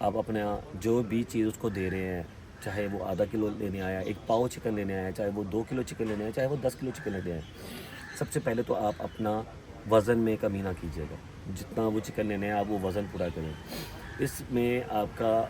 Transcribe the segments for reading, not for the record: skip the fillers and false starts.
آپ اپنا جو بھی چیز اس کو دے رہے ہیں، چاہے وہ آدھا کلو لینے آیا، ایک پاؤ چکن لینے آیا، چاہے وہ 2 کلو چکن لینے آیا، چاہے وہ 10 کلو چکن لینے آیا، سب سے پہلے تو آپ اپنا وزن میں کمی نہ کیجیے گا. جتنا وہ چکن لینے ہیں آپ وہ وزن پورا کریں. اس میں آپ کا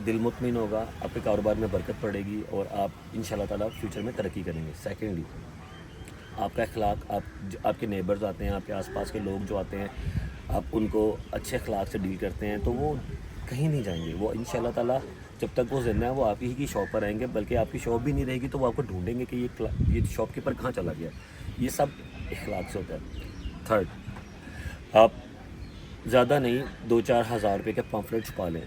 دل مطمئن ہوگا، آپ کے کاروبار میں برکت پڑے گی اور آپ انشاءاللہ تعالیٰ فیوچر میں ترقی کریں گے. سیکنڈلی، آپ کا اخلاق، آپ کے نیبرز آتے ہیں، آپ کے آس پاس کے لوگ جو آتے ہیں، آپ ان کو اچھے اخلاق سے ڈیل کرتے ہیں تو وہ کہیں نہیں جائیں گے. وہ انشاءاللہ تعالیٰ جب تک وہ زندہ ہیں وہ آپ ہی کی شاپ پر آئیں گے، بلکہ آپ کی شاپ بھی نہیں رہے گی تو وہ آپ کو ڈھونڈیں گے کہ یہ شاپ کیپر کہاں چلا گیا. یہ سب اخلاق سے ہوتا ہے. تھرڈ، آپ زیادہ نہیں 2-4 ہزار روپے کے پمفلٹ چھپا لیں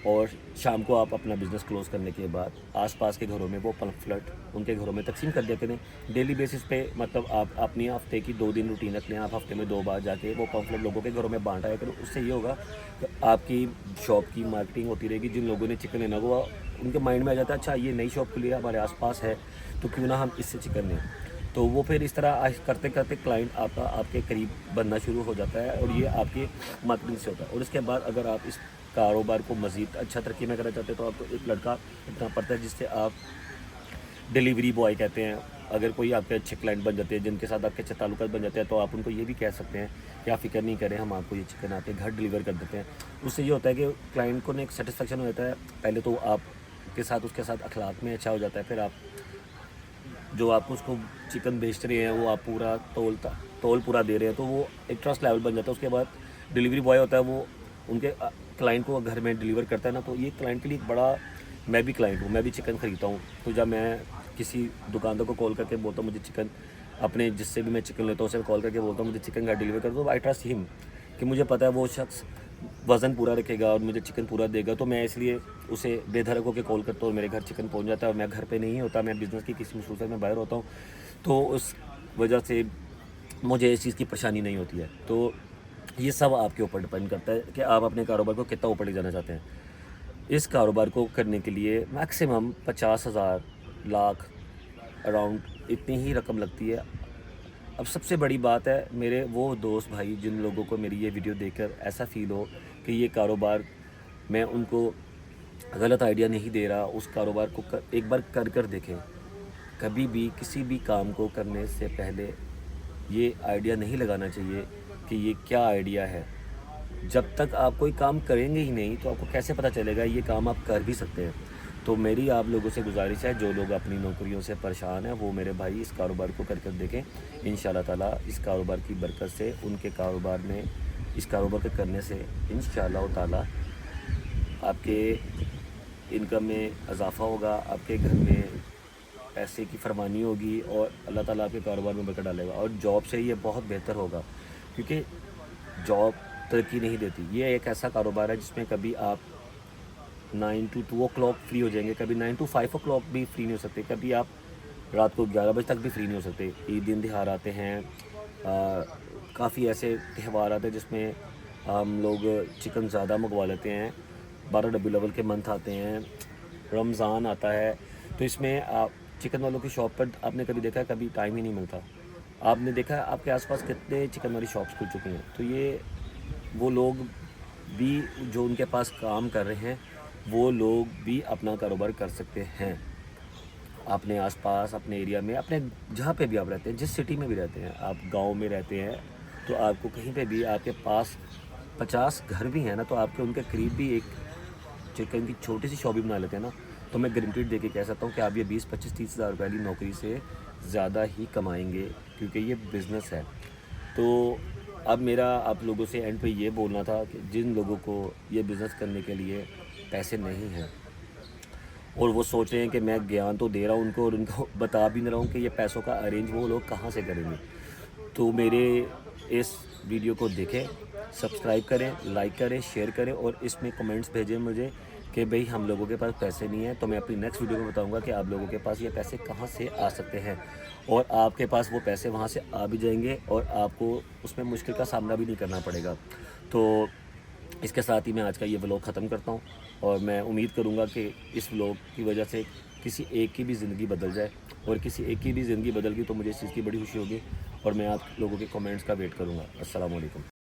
اور شام کو آپ اپنا بزنس کلوز کرنے کے بعد آس پاس کے گھروں میں وہ پمفلٹ ان کے گھروں میں تقسیم کر دیا کریں. ڈیلی بیسس پہ، مطلب آپ اپنی ہفتے کی 2 دن روٹین رکھ لیں، آپ ہفتے میں 2 بار جا کے وہ پمفلٹ لوگوں کے گھروں میں بانٹا کریں. اس سے یہ ہوگا کہ آپ کی شاپ کی مارکیٹنگ ہوتی رہے گی. جن لوگوں نے چکن لینا وہ ان کے مائنڈ میں آ جاتا ہے اچھا یہ نئی شاپ کھلی ہے ہمارے آس پاس ہے تو کیوں نہ ہم اس سے چکن لیں. تو وہ پھر اس طرح کرتے کرتے کلائنٹ آپ کے قریب بننا شروع ہو جاتا ہے اور یہ آپ کی مارکیٹنگ سے ہوتا ہے. اور اس کے بعد اگر آپ اس کاروبار کو مزید اچھا ترقی میں کرنا چاہتے ہیں تو آپ کو ایک لڑکا اتنا پڑتا ہے جس سے آپ ڈیلیوری بوائے کہتے ہیں. اگر کوئی آپ کے اچھے کلائنٹ بن جاتے ہیں جن کے ساتھ آپ کے اچھے تعلقات بن جاتے ہیں تو آپ ان کو یہ بھی کہہ سکتے ہیں کہ آپ فکر نہیں کریں، ہم آپ کو یہ چکن آپ کے گھر ڈیلیور کر دیتے ہیں. اس سے یہ ہوتا ہے کہ کلائنٹ کو ایک سیٹسفیکشن ہو جاتا ہے. پہلے تو آپ کے ساتھ اس کے ساتھ اخلاق میں اچھا ہو جاتا ہے، پھر آپ جو آپ اس کو چکن بیچ رہے ہیں وہ آپ پورا تول پورا دے رہے ہیں تو وہ ایک ٹرسٹ لیول بن جاتا ہے. اس کے بعد ڈیلیوری بوائے ہوتا ہے وہ ان کے کلائنٹ کو گھر میں ڈیلیور کرتا ہے نا، تو یہ کلائنٹ کے لیے ایک بڑا، میں بھی کلائنٹ ہوں، میں بھی چکن خریدتا ہوں. تو جب میں کسی دکاندار کو کال کر کے بولتا ہوں مجھے چکن، اپنے جس سے بھی میں چکن لیتا ہوں اسے کال کر کے بولتا ہوں مجھے چکن گھر ڈیلیور کر دو، آئی ٹرسٹ ہم کہ مجھے پتہ ہے وہ شخص وزن پورا رکھے گا اور مجھے چکن پورا دے گا. تو میں اس لیے اسے بے دھڑک ہو کے کال کرتا ہوں اور میرے گھر چکن پہنچ جاتا ہے. اور میں گھر پہ نہیں ہوتا، میں بزنس کی کسی مصروفیت میں باہر ہوتا ہوں، تو اس وجہ سے مجھے اس چیز کی پریشانی نہیں ہوتی ہے. تو یہ سب آپ کے اوپر ڈپینڈ کرتا ہے کہ آپ اپنے کاروبار کو کتنا اوپر لے جانا چاہتے ہیں. اس کاروبار کو کرنے کے لیے میکسیمم 50,000 لاکھ اراؤنڈ اتنی ہی رقم لگتی ہے. اب سب سے بڑی بات ہے میرے وہ دوست بھائی جن لوگوں کو میری یہ ویڈیو دیکھ کر ایسا فیل ہو کہ یہ کاروبار میں ان کو غلط آئیڈیا نہیں دے رہا، اس کاروبار کو ایک بار کر دیکھیں. کبھی بھی کسی بھی کام کو کرنے سے پہلے یہ آئیڈیا نہیں لگانا چاہیے کہ یہ کیا آئیڈیا ہے. جب تک آپ کوئی کام کریں گے ہی نہیں تو آپ کو کیسے پتہ چلے گا یہ کام آپ کر بھی سکتے ہیں. تو میری آپ لوگوں سے گزارش ہے جو لوگ اپنی نوکریوں سے پریشان ہیں وہ میرے بھائی اس کاروبار کو کر دیکھیں. انشاءاللہ تعالیٰ اس کاروبار کی برکت سے ان کے کاروبار میں، اس کاروبار کے کرنے سے انشاءاللہ تعالیٰ آپ کے انکم میں اضافہ ہوگا، آپ کے گھر میں پیسے کی فراوانی ہوگی اور اللہ تعالیٰ آپ کے کاروبار میں برکت ڈالے گا. اور جاب سے یہ بہت بہتر ہوگا کیونکہ جاب ترقی نہیں دیتی. یہ ایک ایسا کاروبار ہے جس میں کبھی آپ 9 to 2 o'clock فری ہو جائیں گے، کبھی 9 to 5 o'clock بھی فری نہیں ہو سکتے، کبھی آپ رات کو 11 بجے تک بھی فری نہیں ہو سکتے. عید دن تہوار آتے ہیں، کافی ایسے تہوار آتے ہیں جس میں ہم لوگ چکن زیادہ منگوا لیتے ہیں. 12 ربیع الاول کے منتھ آتے ہیں، رمضان آتا ہے، تو اس میں آپ چکن والوں کی شاپ پر آپ نے کبھی دیکھا ہے کبھی ٹائم ہی نہیں ملتا. آپ نے دیکھا ہے آپ کے آس پاس کتنے چکن والی شاپس کھل چکی ہیں. تو یہ وہ لوگ بھی جو ان کے پاس کام کر رہے ہیں وہ لوگ بھی اپنا کاروبار کر سکتے ہیں. اپنے آس پاس، اپنے ایریا میں، اپنے جہاں پہ بھی آپ رہتے ہیں، جس سٹی میں بھی رہتے ہیں، آپ گاؤں میں رہتے ہیں تو آپ کو کہیں پہ بھی آپ کے پاس 50 گھر بھی ہیں نا تو آپ کے ان کے قریب بھی ایک چکن کی چھوٹی سی شاپ بھی بنا لیتے ہیں نا تو میں گارنٹیڈ دے کے کہہ سکتا ہوں کہ آپ یہ 20, 25, 30 ہزار روپے والی نوکری سے زیادہ ہی کمائیں گے کیونکہ یہ بزنس ہے. تو اب میرا آپ لوگوں سے اینڈ پہ یہ بولنا تھا کہ جن لوگوں کو یہ بزنس کرنے کے لیے پیسے نہیں ہیں اور وہ سوچ رہے ہیں کہ میں گیان تو دے رہا ہوں ان کو اور ان کو بتا بھی نہیں رہا ہوں کہ یہ پیسوں کا ارینج وہ لوگ کہاں سے کریں گے، تو میرے اس ویڈیو کو دیکھیں، سبسکرائب کریں، لائک کریں، شیئر کریں اور اس میں کمنٹس بھیجیں مجھے کہ بھئی ہم لوگوں کے پاس پیسے نہیں ہیں. تو میں اپنی نیکسٹ ویڈیو میں بتاؤں گا کہ آپ لوگوں کے پاس یہ پیسے کہاں سے آ سکتے ہیں اور آپ کے پاس وہ پیسے وہاں سے آ بھی جائیں گے اور آپ کو اس میں مشکل کا سامنا بھی نہیں کرنا پڑے گا. تو اس کے ساتھ ہی میں آج کا یہ ولاگ ختم کرتا ہوں اور میں امید کروں گا کہ اس ولاگ کی وجہ سے کسی ایک کی بھی زندگی بدل جائے اور کسی ایک کی بھی زندگی بدل گئی تو مجھے اس چیز کی بڑی خوشی ہوگی اور میں آپ لوگوں کے کمنٹس کا ویٹ کروں گا. السلام علیکم.